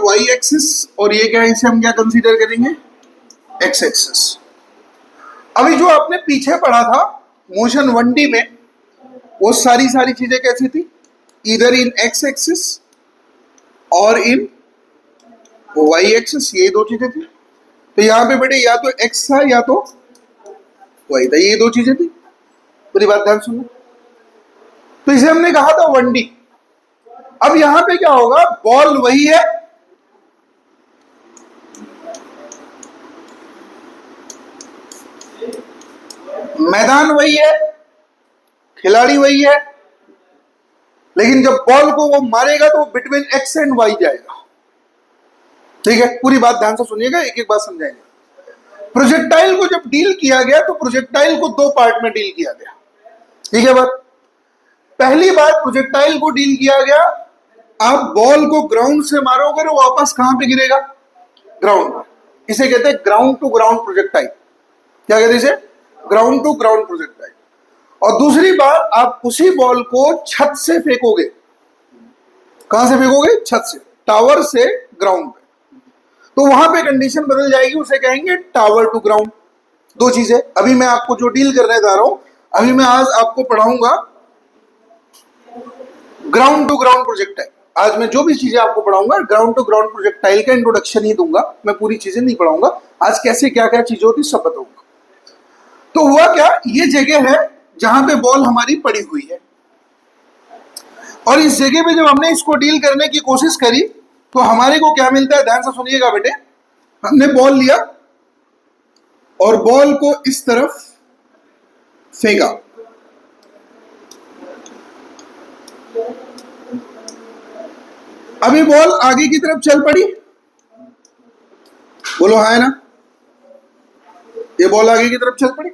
Y axis और ये क्या है, इसे हम क्या कंसीडर करेंगे, एक्स एक्सिस। अभी जो आपने पीछे पढ़ा था मोशन 1D में, वो सारी चीजें कैसी थी, इधर इन एक्स एक्सिस और इन वाई एक्सिस, ये दो चीजें थी। तो यहाँ पे बेटे या तो एक्स था या तो वाई था, ये दो चीजें थी। पूरी बात ध्यान सुनना। तो इसे हमने कहा था 1D। अब यहां पे क्या होगा, बॉल वही है, मैदान वही है, खिलाड़ी वही है, लेकिन जब बॉल को वो मारेगा तो बिटवीन एक्स एंड वाई जाएगा। ठीक है, पूरी बात ध्यान से सुनिएगा, एक एक बात समझाएंगे। प्रोजेक्टाइल को जब डील किया गया तो प्रोजेक्टाइल को दो पार्ट में डील किया गया। ठीक है बात, पहली बार प्रोजेक्टाइल को डील किया गया, आप बॉल को ग्राउंड से मारोगे तो वापस कहां पे गिरेगा, ग्राउंड पर। इसे कहते हैं ग्राउंड टू ग्राउंड प्रोजेक्टाइल। क्या कहते हैं इसे, ग्राउंड टू ग्राउंड प्रोजेक्टाइल। और दूसरी बार आप उसी बॉल को छत से फेंकोगे। कहां से फेंकोगे, छत से, टावर से ग्राउंड पे। तो वहां पे कंडीशन बदल जाएगी, उसे कहेंगे टावर टू ग्राउंड। दो चीजें अभी मैं आपको जो डील करने जा रहा हूं, अभी मैं आज आपको पढ़ाऊंगा ग्राउंड टू ग्राउंड प्रोजेक्टाइल। आज मैं जो भी चीजें आपको पढ़ाऊंगा ग्राउंड टू ग्राउंड प्रोजेक्टाइल का इंट्रोडक्शन ही दूंगा, मैं पूरी चीजें नहीं पढ़ाऊंगा। आज कैसे क्या क्या चीजें होती सब बताऊंगा। तो हुआ क्या, ये जगह है जहां पे बॉल हमारी पड़ी हुई है, और इस जगह पे जब हमने इसको डील करने की कोशिश करी तो हमारे को क्या मिलता है, ध्यान से सुनिएगा बेटे। हमने बॉल लिया और बॉल को इस तरफ फेंका। अभी बॉल आगे की तरफ चल पड़ी, बोलो हाँ है ना, ये बॉल आगे की तरफ चल पड़ी।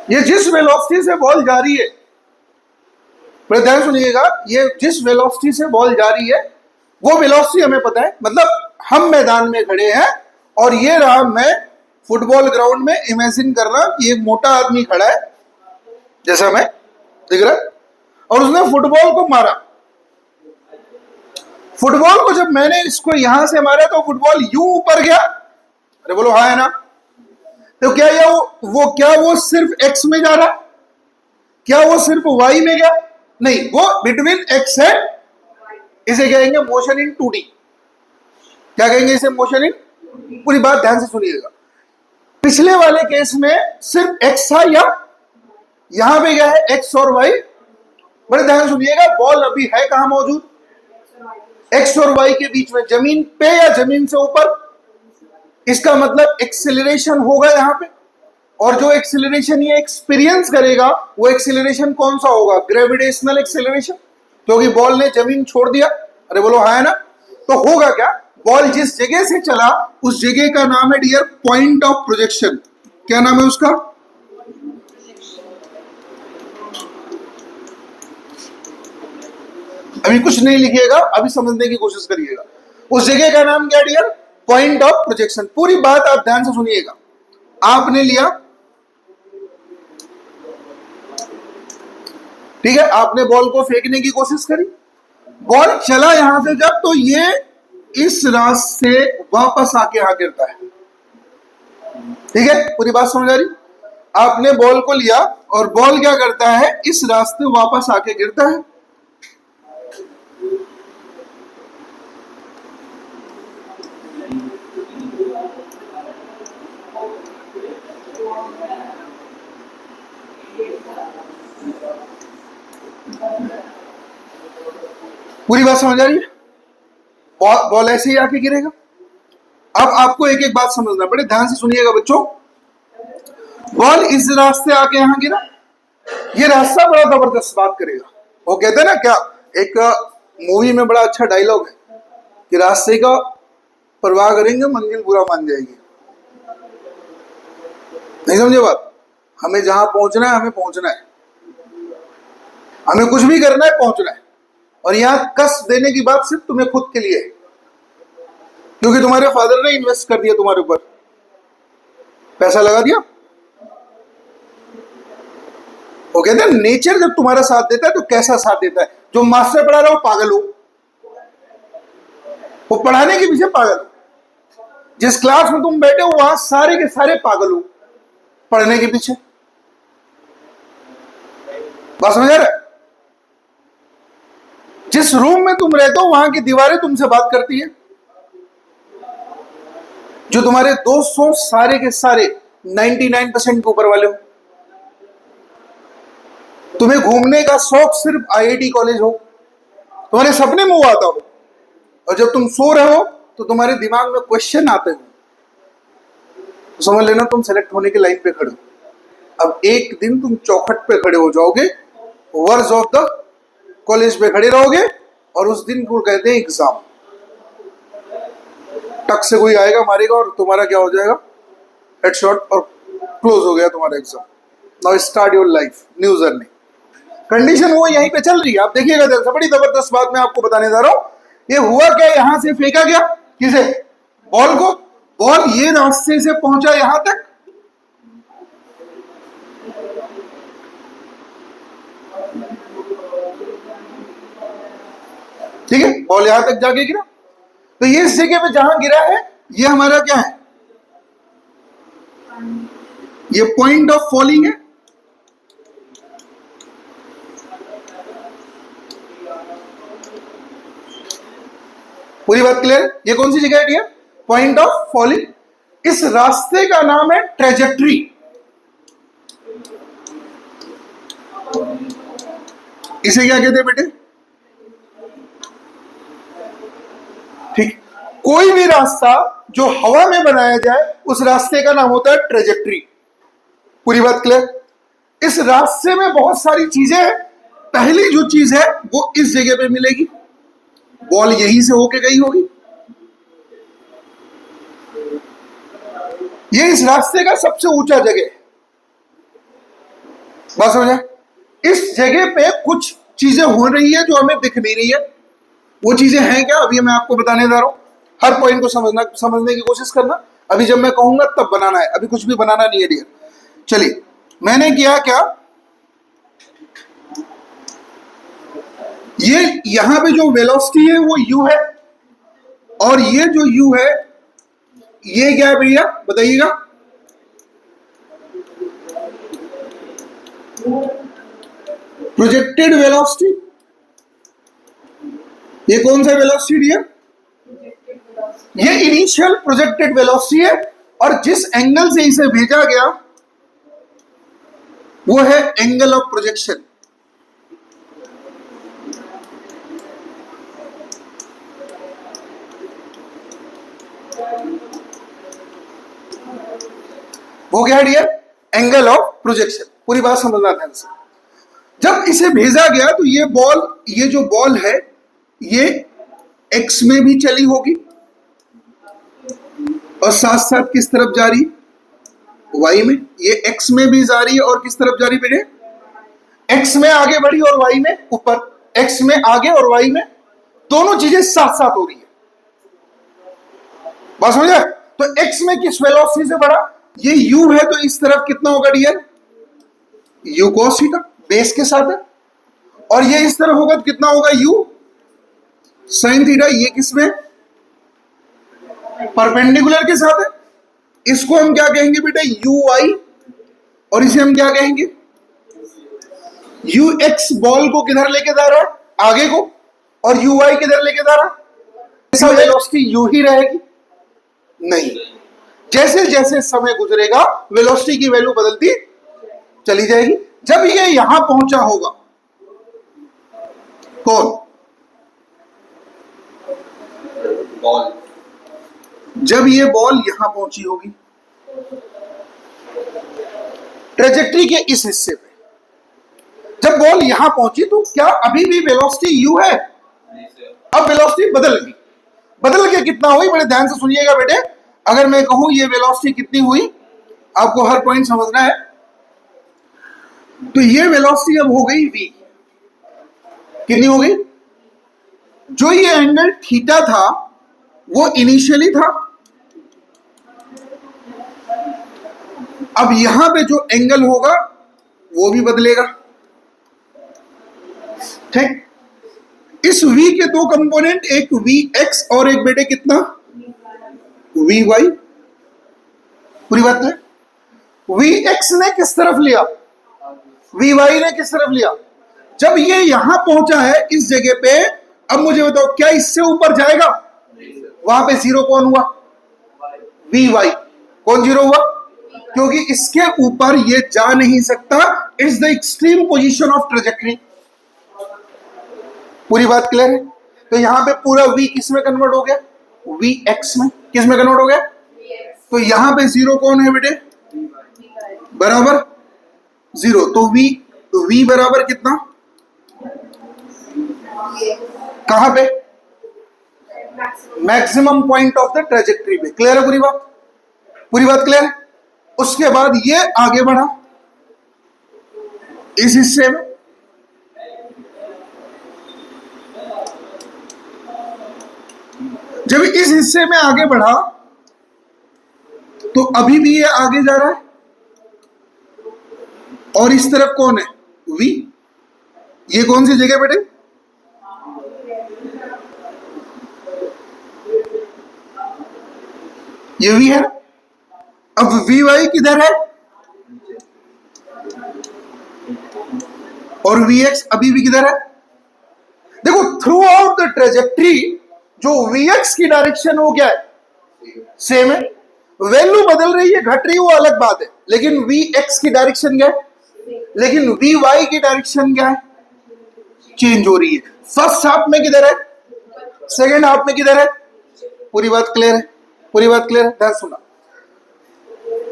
ये जिस वेलोसिटी से बॉल जा रही है, ध्यान सुनिएगा, ये जिस वेलोसिटी से बॉल जा रही है वो वेलोसिटी हमें पता है। मतलब हम मैदान में खड़े हैं और ये रहा, मैं फुटबॉल ग्राउंड में इमेजिन कर रहा कि एक मोटा आदमी खड़ा है जैसा मैं दिख रहा है, और उसने फुटबॉल को मारा। फुटबॉल को जब मैंने इसको यहां से मारा तो फुटबॉल यूं ऊपर गया। अरे बोलो हाँ है ना। तो क्या ये वो सिर्फ एक्स में जा रहा, क्या वो सिर्फ वाई में गया, नहीं, वो बिटवीन एक्स है। इसे कहेंगे मोशन इन 2D। क्या कहेंगे इसे, मोशन इन। पूरी बात ध्यान से सुनिएगा। पिछले वाले केस में सिर्फ एक्स था, या यहां पे क्या है, एक्स और वाई। बड़े ध्यान सुनिएगा, बॉल अभी है कहां मौजूद, एक्स और वाई के बीच में, जमीन पे या जमीन से ऊपर। इसका मतलब एक्सेलरेशन होगा यहां पे, और जो एक्सेलरेशन ये एक्सपीरियंस करेगा वो एक्सेलरेशन कौन सा होगा, ग्रेविटेशनल एक्सेलरेशन, क्योंकि बॉल ने जमीन छोड़ दिया। अरे बोलो हाँ है ना। तो होगा क्या, बॉल जिस जगह से चला उस जगह का नाम है डियर पॉइंट ऑफ प्रोजेक्शन। क्या नाम है उसका, अभी कुछ नहीं लिखिएगा, अभी समझने की कोशिश करिएगा। उस जगह का नाम क्या डियर, पॉइंट ऑफ प्रोजेक्शन। पूरी बात आप ध्यान से सुनिएगा। आपने लिया, ठीक है, आपने बॉल को फेंकने की कोशिश करी, बॉल चला यहां से जब, तो ये इस रास्ते से वापस आके यहां गिरता है। ठीक है, पूरी बात समझ आ रही। आपने बॉल को लिया और बॉल क्या करता है, इस रास्ते वापस आके गिरता है। पूरी बात समझ आ रही है, बॉल ऐसे ही आके गिरेगा। अब आपको एक एक बात समझना पड़े, ध्यान से सुनिएगा बच्चों। बॉल इस रास्ते आके यहां गिरा, ये रास्ता बड़ा जबरदस्त बात करेगा। वो कहते हैं ना, क्या एक मूवी में बड़ा अच्छा डायलॉग है कि रास्ते का परवाह करेंगे मंजिल बुरा मान जाएगी। नहीं समझे बात, हमें जहां पहुंचना है हमें पहुंचना है, हमें कुछ भी करना है पहुंचना है। और यहां कष्ट देने की बात सिर्फ तुम्हें खुद के लिए है, क्योंकि तुम्हारे फादर ने इन्वेस्ट कर दिया तुम्हारे ऊपर, पैसा लगा दिया। वो कहते हैं नेचर जब तुम्हारा साथ देता है तो कैसा साथ देता है, जो मास्टर पढ़ा रहा हो पागल हो, वो पढ़ाने के पीछे पागल हो। जिस क्लास में तुम बैठे हो वहां सारे के सारे पागल हो पढ़ने के पीछे। बात समझ आ रहा है? जिस रूम में तुम रहते हो वहां की दीवारें तुमसे बात करती है। जो तुम्हारे दोस्त हो सारे के सारे 99% के ऊपर वाले हो। तुम्हें घूमने का शौक सिर्फ आईआईटी कॉलेज हो, तुम्हारे सपने में वो आता हो, और जब तुम सो रहे हो तो तुम्हारे दिमाग में क्वेश्चन आते हो, तो समझ लेना तुम सेलेक्ट होने की लाइन पे खड़े हो। अब एक दिन तुम चौखट पे खड़े हो जाओगे, वर्ड्स ऑफ द कॉलेज पे खड़े रहोगे, और उस दिन को कहते हैं एग्जाम। टक से कोई आएगा मारेगा और तुम्हारा क्या हो जाएगा, हेडशॉट, और क्लोज हो गया तुम्हारा exam. Now start your life new journey. Condition वो यहीं पे चल रही है। आप देखिएगा, जरा बड़ी जबरदस्त बात मैं आपको बताने जा रहा हूं। ये हुआ क्या, यहां से फेंका गया किसे, बॉल को। बॉल ये रास्ते से पहुंचा यहां तक, ठीक है, बॉल यहां तक जाके गिरा। तो ये इस जगह पे जहां गिरा है ये हमारा क्या है, ये पॉइंट ऑफ फॉलिंग है। पूरी बात क्लियर? ये कौन सी जगह है डियर, पॉइंट ऑफ फॉलिंग। इस रास्ते का नाम है ट्रेजेक्ट्री। इसे क्या कहते हैं बेटे, ठीक, कोई भी रास्ता जो हवा में बनाया जाए उस रास्ते का नाम होता है ट्रेजेक्ट्री। पूरी बात क्लियर? इस रास्ते में बहुत सारी चीजें हैं। पहली जो चीज है वो इस जगह पे मिलेगी, बॉल यहीं से होके गई होगी। ये इस रास्ते का सबसे ऊंचा जगह है। बात समझे? इस जगह पे कुछ चीजें हो रही है जो हमें दिख नहीं रही है। वो चीजें हैं क्या, अभी मैं आपको बताने जा रहा हूं। हर पॉइंट को समझने की कोशिश करना। अभी जब मैं कहूंगा तब बनाना है, अभी कुछ भी बनाना नहीं है डियर। चलिए, मैंने किया क्या, ये यहां पे जो वेलोसिटी है वो u है, और ये जो u है ये क्या है भैया बताइएगा, प्रोजेक्टेड वेलोसिटी। ये कौन सा वेलोसिटी है, ये इनिशियल प्रोजेक्टेड वेलोसिटी है, और जिस एंगल से इसे भेजा गया वो है एंगल ऑफ प्रोजेक्शन। वो क्या है डियर, एंगल ऑफ प्रोजेक्शन। पूरी बात समझना ध्यान से। जब इसे भेजा गया तो ये बॉल, ये जो बॉल है ये एक्स में भी चली होगी, और साथ साथ किस तरफ जा रही, वाई में। ये एक्स में भी जा रही है और किस तरफ जा रही बेटे, एक्स में आगे बढ़ी और वाई में ऊपर। एक्स में आगे और वाई में दोनों चीजें साथ साथ हो रही है। बात समझ आए? तो एक्स में किस वेलोसिटी से बढ़ा, ये u है, तो इस तरफ कितना होगा डियर, u cos थीटा, बेस के साथ है। और ये इस तरफ होगा तो कितना होगा, u sin थीटा। ये किसमें, परपेंडिकुलर के साथ है। इसको हम क्या कहेंगे बेटा, ui, और इसे हम क्या कहेंगे, ux। बॉल को किधर लेके जा रहा है, आगे को, और ui किधर लेके जा रहा है, ऐसा वेलोसिटी u ही रहेगी नहीं। जैसे जैसे समय गुजरेगा वेलोसिटी की वैल्यू बदलती चली जाएगी। जब ये यहां पहुंचा होगा, कौन, बॉल, जब ये बॉल यहां पहुंची होगी ट्रेजेक्ट्री के इस हिस्से पे, जब बॉल यहां पहुंची तो क्या अभी भी वेलोसिटी u है, अब वेलोसिटी बदल गई। बदल के कितना हुई, बड़े ध्यान से सुनिएगा बेटे। अगर मैं कहूं ये वेलोसिटी कितनी हुई, आपको हर पॉइंट समझना है। तो ये वेलोसिटी अब हो गई v, कितनी हो गई, जो ये एंगल थीटा था वो इनिशियली था, अब यहां पे जो एंगल होगा वो भी बदलेगा, ठीक। इस v के दो कंपोनेंट, एक vx और एक बेटे कितना vy। पूरी बात है। vx ने किस तरफ लिया, vy ने किस तरफ लिया। जब ये यहां पहुंचा है इस जगह पे, अब मुझे बताओ क्या इससे ऊपर जाएगा? वहां पे जीरो कौन हुआ? vy। कौन जीरो हुआ? क्योंकि इसके ऊपर ये जा नहीं सकता। It's the extreme position of trajectory. पूरी बात क्लियर है? तो यहां पे पूरा v किस में कन्वर्ट हो गया? vx में। किस में कन्वर्ट हो गया? तो यहां पे जीरो कौन है बेटे? बराबर जीरो। तो v बराबर कितना? कहां पे? Maximum point of the trajectory पे। क्लियर है पूरी बात? पूरी बात क्लियर है? उसके बाद ये आगे बढ़ा इस हिस्से में, जब इस हिस्से में आगे बढ़ा तो अभी भी ये आगे जा रहा है, और इस तरफ कौन है? v। ये कौन सी जगह बेटे? ये v है। अब vy किधर है? और vx अभी भी किधर है? देखो थ्रू आउट द ट्रेजेक्टरी जो vx की डायरेक्शन वो क्या है? सेम है। वैल्यू बदल रही है, घट रही है, वो अलग बात है, लेकिन vx की डायरेक्शन क्या है? लेकिन vy की डायरेक्शन क्या है? चेंज हो रही है। फर्स्ट हाफ में किधर है? सेकेंड हाफ में किधर है? पूरी बात क्लियर है? पूरी बात क्लियर है? ध्यान सुना।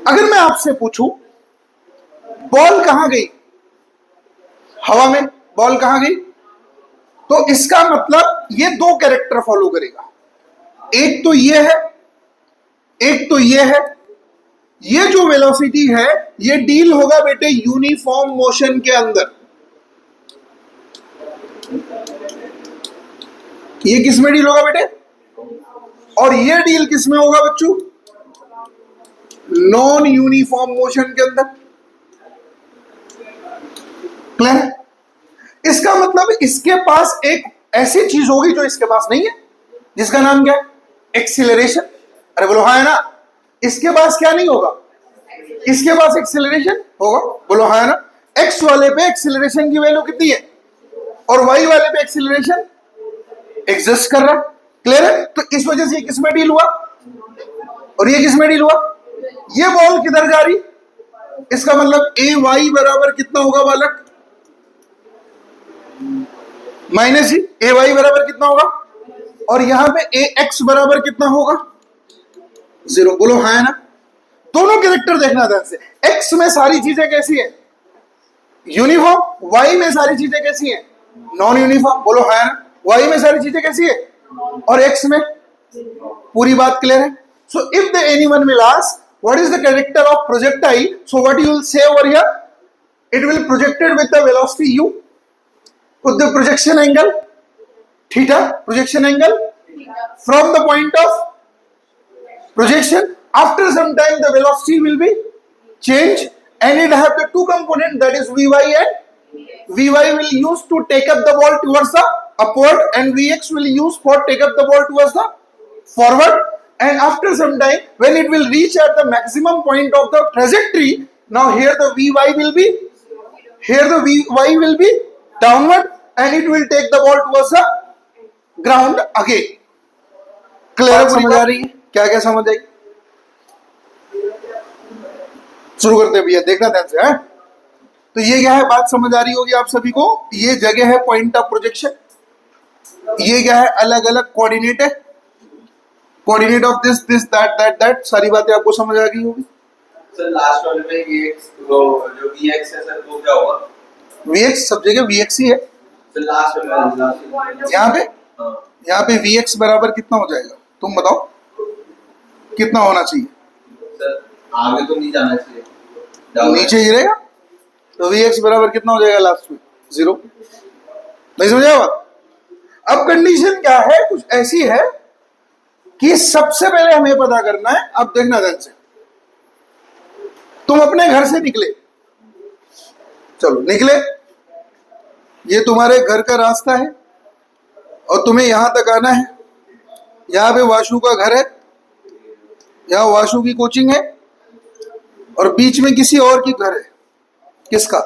अगर मैं आपसे पूछूं बॉल कहां गई, हवा में बॉल कहां गई, तो इसका मतलब ये दो कैरेक्टर फॉलो करेगा। एक तो ये है, एक तो ये है। ये जो वेलोसिटी है ये डील होगा बेटे यूनिफॉर्म मोशन के अंदर। ये किस में डील होगा बेटे? और ये डील किस में होगा बच्चों? नॉन यूनिफॉर्म मोशन के अंदर। क्लियर? इसका मतलब इसके पास एक ऐसी चीज होगी जो इसके पास नहीं है, जिसका नाम क्या है? एक्सीलरेशन। अरे बोलो हाँ है ना? इसके पास क्या नहीं होगा? इसके पास एक्सीलरेशन होगा। बोलो हाँ है ना? एक्स वाले पे एक्सीलरेशन की वैल्यू कितनी है, और वाई वाले पे एक्सीलरेशन एग्जिस्ट कर रहा है। क्लियर है? तो इस वजह से ये किस में डील हुआ, और ये किस में डील हुआ? ये बॉल किधर जा रही? इसका मतलब ए वाई बराबर कितना होगा बालक? माइनस ही। ए वाई बराबर कितना होगा? और यहां पे ए एक्स बराबर कितना होगा? जीरो। बोलो हाँ है ना? दोनों कैरेक्टर देखना ध्यान से। एक्स में सारी चीजें कैसी है? यूनिफॉर्म। वाई में सारी चीजें कैसी है? Non uniform. बोलो हाँ है ना? वाई में सारी चीजें कैसी है, और एक्स में? पूरी बात क्लियर है? So if the anyone will ask what is the character of projectile, so what you will say over here? It will projected with the velocity u with the projection angle theta, projection angle from the point of projection. After some time the velocity will be changed, and it have the two component, that is vy, and vy will use to take up the ball towards the upward, and vx will use for take up the ball towards the forward. And after some time when it will reach at the maximum point of the trajectory, now here the vy will be, here the vy will be downward, and it will take the ball towards the ground again. Clear समझ आ रही है? क्या क्या समझ आई? शुरू करते हैं भैया, देखना ध्यान से है। तो ये क्या है, बात समझ आ रही होगी आप सभी को। ये जगह है पॉइंट ऑफ प्रोजेक्शन, ये क्या है, अलग अलग कोऑर्डिनेट है, coordinate of this this that that that, सारी बातें आपको समझ आ गई होगी। सर लास्ट वाले में ये जो vx है सर, वो क्या होगा? vx सब जगह vx ही है। सर लास्ट वाले यहाँ पे vx बराबर कितना हो जाएगा, तुम बताओ कितना होना चाहिए? सर आगे तो नहीं जाना चाहिए, नीचे गिरेगा, तो vx बराबर कितना हो जाएगा लास्ट में? जीरो। नहीं समझा बात? अब कंडीशन क्या है, कुछ ऐसी है कि सबसे पहले हमें पता करना है। अब देखना ध्यान से, तुम अपने घर से निकले, चलो निकले, ये तुम्हारे घर का रास्ता है, और तुम्हें यहां तक आना है। यहाँ पे वाशु का घर है, यहाँ वाशु की कोचिंग है, और बीच में किसी और की घर है। किसका?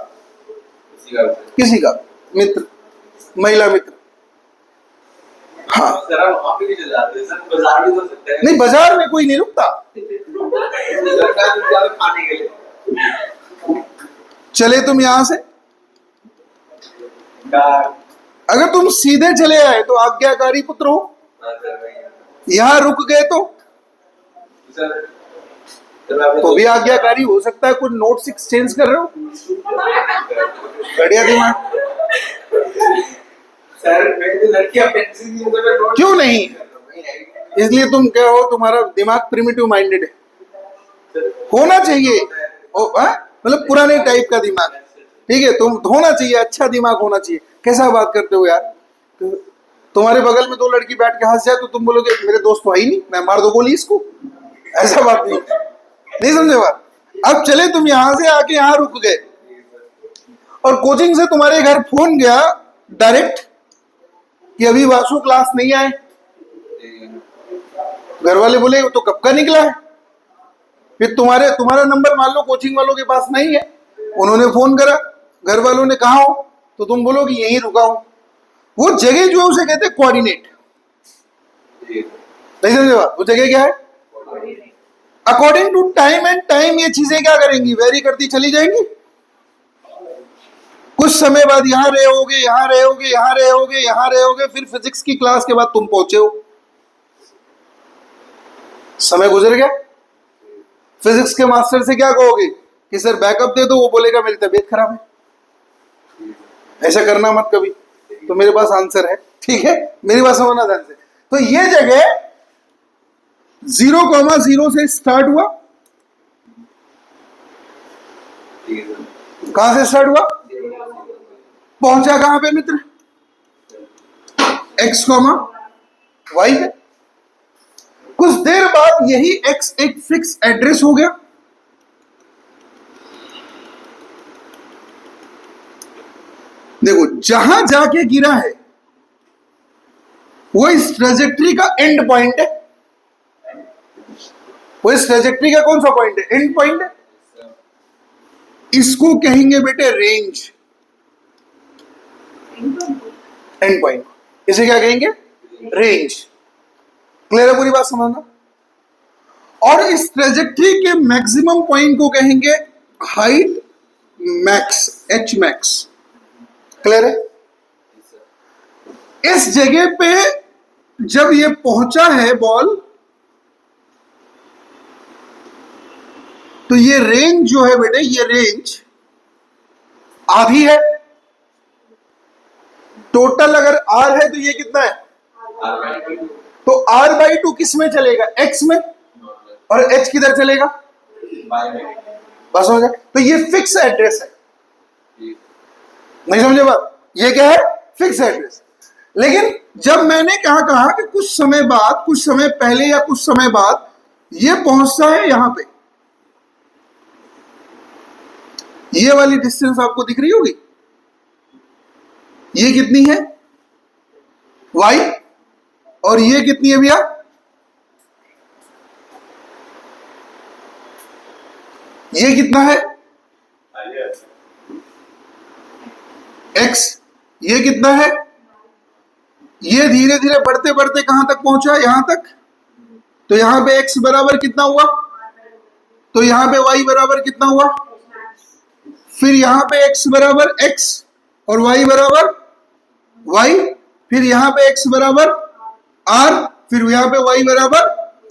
किसी का मित्र, महिला मित्र। हाँ, सर हम वहाँ पे भी चले जाते हैं, सर बाजार भी तो सकते हैं। नहीं बाजार में कोई नहीं रुकता। खाने के लिए चले तुम यहां से, अगर तुम सीधे चले आए तो आज्ञाकारी पुत्र हो, यहां रुक गए तो भी आज्ञाकारी हो सकता है। कुछ नोट्स एक्सचेंज कर रहे हो, बढ़िया दिमाग। सर मेरी लड़कियां पेंसिल नहीं होता है, नोट क्यों नहीं? इसलिए तुम क्या हो, तुम्हारा दिमाग प्रिमिटिव माइंडेड है। होना चाहिए मतलब पुराने टाइप का दिमाग, ठीक है। तुम होना चाहिए, अच्छा दिमाग होना चाहिए। कैसा बात करते हो यार? तुम्हारे बगल में दो लड़की बैठ के हंस जाए तो तुम बोलोगे मेरे दोस्त तो है ही नहीं, मैं मार दो गोली इसको। ऐसा बात नहीं समझे बात? अब चले तुम यहां से आके यहां रुक गए, और कोचिंग से तुम्हारे घर फोन गया डायरेक्ट कि अभी वासु क्लास नहीं आए। घर वाले बोले वो तो कब का निकला है। फिर तुम्हारा नंबर मान लो कोचिंग वालों के पास नहीं है, उन्होंने फोन करा, घर वालों ने कहा हो, तो तुम बोलो कि यहीं रुका हूं। वो जगह जो है उसे कहते हैं कोऑर्डिनेट। नहीं समझे बात? वो जगह क्या है? According to time and time ये चीजें क्या करेंगी? वेरी करती चली जाएंगी। कुछ समय बाद यहां रहोगे, यहां रहोगे, यहां रहोगे, यहां रहोगे, फिर फिजिक्स की क्लास के बाद तुम पहुंचे हो, समय गुजर गया। फिजिक्स के मास्टर से क्या कहोगे कि सर बैकअप दे दो, वो बोलेगा मेरी तबीयत खराब है। ऐसा करना मत कभी, तो मेरे पास आंसर है, ठीक है। मेरी बात समझना ध्यान से। तो ये जगह 0,0 से स्टार्ट हुआ। कहां से स्टार्ट हुआ? पहुंचा कहां पे मित्र? x, y पे। कुछ देर बाद यही x एक फिक्स एड्रेस हो गया। देखो जहां जाके गिरा है वो इस ट्रेजेक्ट्री का एंड पॉइंट है। वो इस ट्रेजेक्ट्री का कौन सा पॉइंट है? एंड पॉइंट है। इसको कहेंगे बेटे रेंज, एंड पॉइंट। इसे क्या कहेंगे? रेंज। क्लियर है? पूरी बात समझना। और इस ट्रेजेक्ट्री के मैक्सिमम पॉइंट को कहेंगे height max, H max. Clear है? इस जगह पे जब ये पहुंचा है बॉल, तो ये रेंज जो है बेटे, ये रेंज आधी है। टोटल अगर r है तो ये कितना है? तो r/2 किस में चलेगा? x में। और h किधर चलेगा? बस हो जाए। तो ये फिक्स एड्रेस है। नहीं समझे बात? ये क्या है? Fix address. लेकिन जब मैंने कहा कि कुछ समय बाद, कुछ समय पहले या कुछ समय बाद ये पहुंचता है यहां पे, ये वाली डिस्टेंस आपको दिख रही होगी। ये कितनी है? y। और ये कितनी है भैया? ये कितना है? x। ये कितना है? ये धीरे धीरे बढ़ते बढ़ते कहां तक पहुंचा? यहां तक। तो यहां पे x बराबर कितना हुआ? तो यहां पे y बराबर कितना हुआ? फिर यहां पे x बराबर x और y बराबर y। फिर यहां पे x बराबर r, फिर यहां पे y बराबर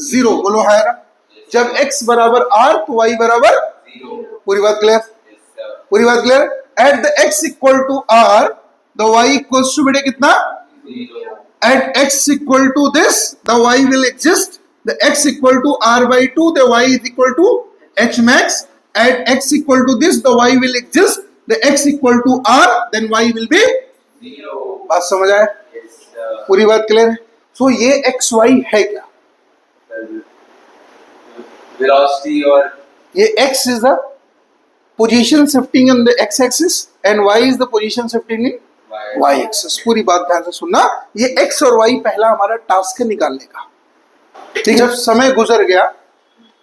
0। बोलो है ना? जब x बराबर r तो y बराबर 0। पूरी बात क्लियर? पूरी बात clear? At the x equal to r the y equals to बेटे कितना? 0। At x equal to this the y will exist. The x equal to r/2 the y is equal to h max। At x equal to this, the y will exist. The x equal to r, then y will be 0। बात समझ आया? पूरी बात clear है? सो ये x y है क्या? Velocity. और ये x is the position shifting on the x axis and y is the position shifting in Y axis. पूरी बात ध्यान से सुनना, ये एक्स और वाई पहला हमारा टास्क है निकालने का। ठीक, जब समय गुजर गया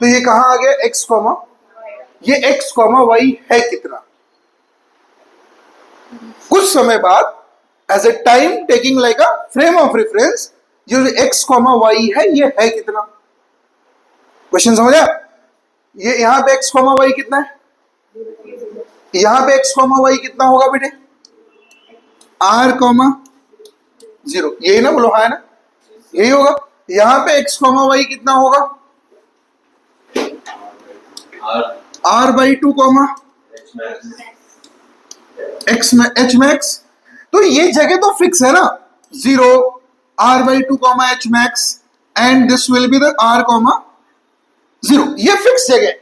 तो ये कहां आ गया, एक्स कॉमा, ये एक्स कॉमा वाई है कितना। कुछ समय बाद as a time taking like a frame of reference, जो एक्स कॉमा वाई है ये है कितना। क्वेश्चन समझा? ये यहां पे एक्स कॉमा वाई कितना है, यहां पे एक्स कॉमा वाई कितना होगा बेटे, आर कॉमा 0, यही ना, बोलो हाँ है ना, यही होगा। यहां पे एक्स कॉमा वाई कितना होगा, आर बाई 2 कॉमा एक्स में एच मैक्स। तो ये जगह तो फिक्स है ना, 0 R by 2 comma H max and this will be the R comma 0, ये फिक्स जगह।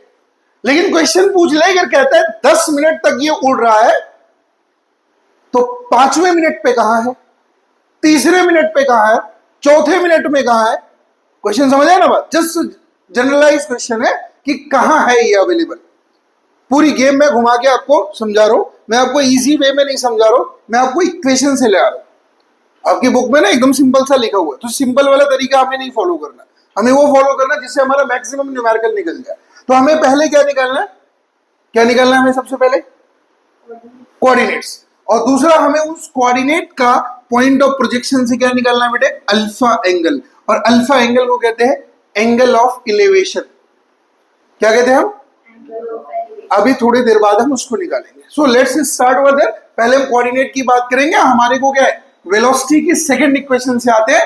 लेकिन क्वेश्चन पूछ ले, अगर कहता है 10 मिनट तक ये उड़ रहा है तो 5वें मिनट पे कहां है, तीसरे मिनट पे कहां है, चौथे मिनट में कहां है। क्वेश्चन समझ आया ना बात, जस्ट जनरलाइज क्वेश्चन है कि कहां है ये अवेलेबल। पूरी गेम में घुमा के आपको समझा रहा हूं, मैं आपको इजी वे में नहीं समझा रहा हूं, मैं आपको इक्वेशन से ले आ रहा हूं। आपकी बुक में ना एकदम सिंपल सा लिखा हुआ है, तो सिंपल वाला तरीका हमें नहीं फॉलो करना, हमें वो फॉलो करना जिससे हमारा मैक्सिमम न्यूमेरिकल निकल जाए। तो हमें पहले क्या निकालना है, क्या निकालना है हमें सबसे पहले, कोऑर्डिनेट्स, और दूसरा हमें उस कोऑर्डिनेट का पॉइंट ऑफ प्रोजेक्शन से क्या निकालना है बेटे, अल्फा एंगल। और अल्फा एंगल को कहते हैं एंगल ऑफ इलेवेशन। क्या कहते हैं हम, अभी थोड़ी देर बाद हम उसको निकालेंगे। So let's start over there. पहले हम कोऑर्डिनेट की बात करेंगे। हमारे को क्या है, वेलोसिटी की सेकंड इक्वेशन से आते हैं,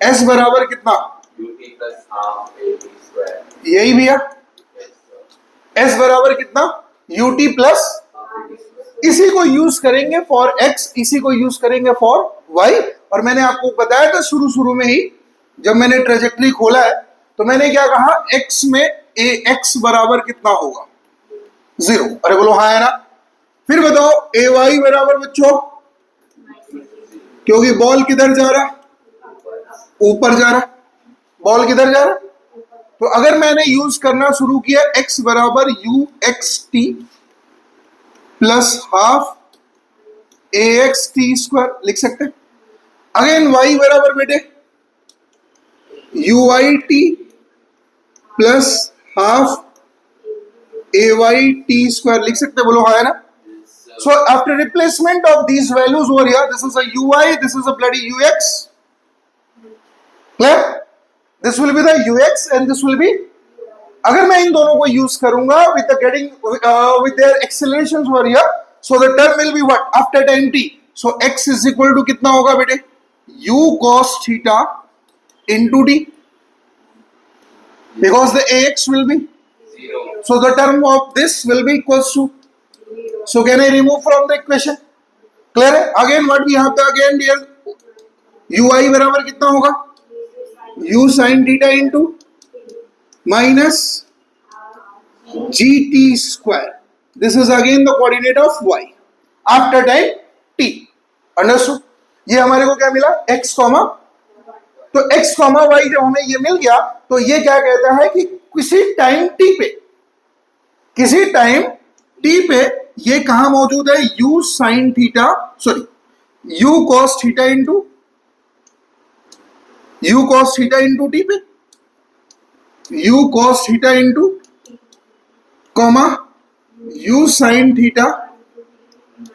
एस बराबर कितना, यही भैया, एस बराबर कितना, यूटी प्लस, इसी को यूज करेंगे फॉर एक्स, इसी को यूज करेंगे फॉर वाई। और मैंने आपको बताया था शुरू में ही, जब मैंने ट्रेजेक्टरी खोला है तो मैंने क्या कहा, एक्स में ए एक्स बराबर कितना होगा, 0। अरे बोलो हाँ है ना। फिर बताओ ए वाई बराबर बच्चों, क्योंकि बॉल किधर जा रहा, ऊपर जा रहा, बॉल किधर जा रहा। तो अगर मैंने यूज करना शुरू किया x बराबर U X T plus half A X T square, लिख सकते हैं। अगेन y बराबर बेटे U Y T plus half A Y T square, लिख सकते हैं, बोलो हाँ है ना। So after replacement of these values over here, this is a ui, this is a bloody ux. Clear? This will be the ux and this will be, अगर मैं इन दोनों को यूज करूंगा with the getting with their accelerations over here, so the term will be what after time t. So x is equal to कितना होगा बेटे, u cos theta into t, because the ax will be 0. So the term of this will be equals to, so can I remove from the equation? Clear है? Again what we have the again dear, ui बराबर कितना होगा, u sin theta into minus gt square. This is again the coordinate of y after time t. Understood? ये हमारे को क्या मिला, x comma, तो x कॉमा y जब हमें ये मिल गया तो ये क्या कहता है कि किसी टाइम t पे, किसी टाइम t पे ये कहां मौजूद है, u sin theta, sorry u cos theta into, u cos theta into T पे, u cos theta into comma u sin theta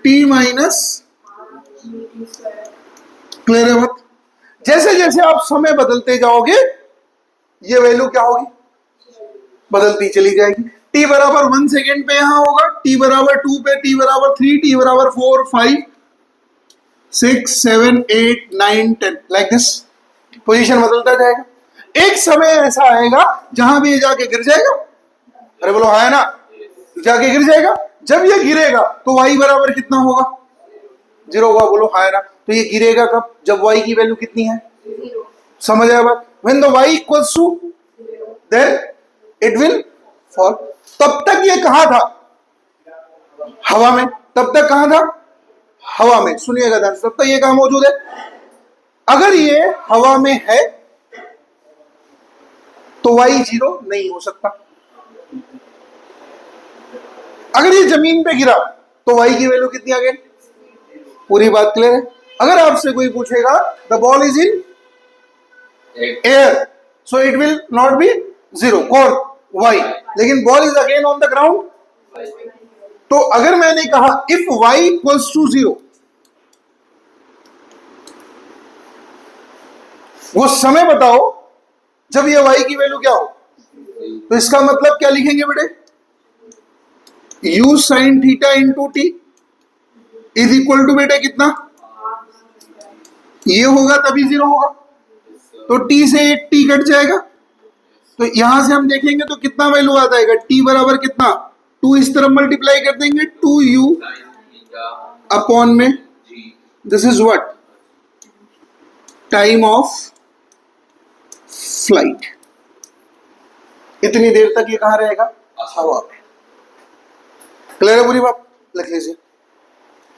t minus, clear है बात। जैसे जैसे आप समय बदलते जाओगे ये वैल्यू क्या होगी, बदलती चली जाएगी। t बराबर 1 सेकेंड पे यहां होगा, t बराबर 2 पे, t बराबर 3, t बराबर 4, 5, 6, 7, 8, 9, 10, लाइक दिस पोजीशन बदलता जाएगा। एक समय ऐसा आएगा जहां भी ये जाके गिर जाएगा, अरे बोलो हाँ है ना, जाके गिर जाएगा। जब ये गिरेगा तो y बराबर कितना होगा, 0 होगा, बोलो हाँ है ना। तो ये गिरेगा कब, जब y की वैल्यू कितनी है, 0। समझ आया बात। When the y equals to 0 then it will fall. तब तक ये कहां था, हवा में, तब तक कहां था, हवा में। सुनिएगा ध्यान से, तब तक ये कहां मौजूद है, अगर ये हवा में है तो y 0 नहीं हो सकता। अगर ये जमीन पे गिरा तो y की वैल्यू कितनी आ गई, पूरी बात क्लियर है? अगर आपसे कोई पूछेगा the ball is in air, so it will not be 0, कौन? वाई। लेकिन ball is again on the ground, तो अगर मैंने कहा इफ y इक्वल्स टू 0, वो समय बताओ जब ये y की वैल्यू क्या हो, तो इसका मतलब क्या लिखेंगे बेटे? u sin theta into T is equal to बेटे कितना? ये होगा तभी 0 होगा, तो t से एक t कट जाएगा, तो यहां से हम देखेंगे तो कितना वैल्यू आ जाएगा? t बराबर कितना? 2 इस तरफ मल्टीप्लाई कर देंगे 2u अपॉन में this is what? Time of flight. इतनी देर तक ये कहां रहेगा? हवा पे। क्लियर है पूरी बात? लिख लीजिए।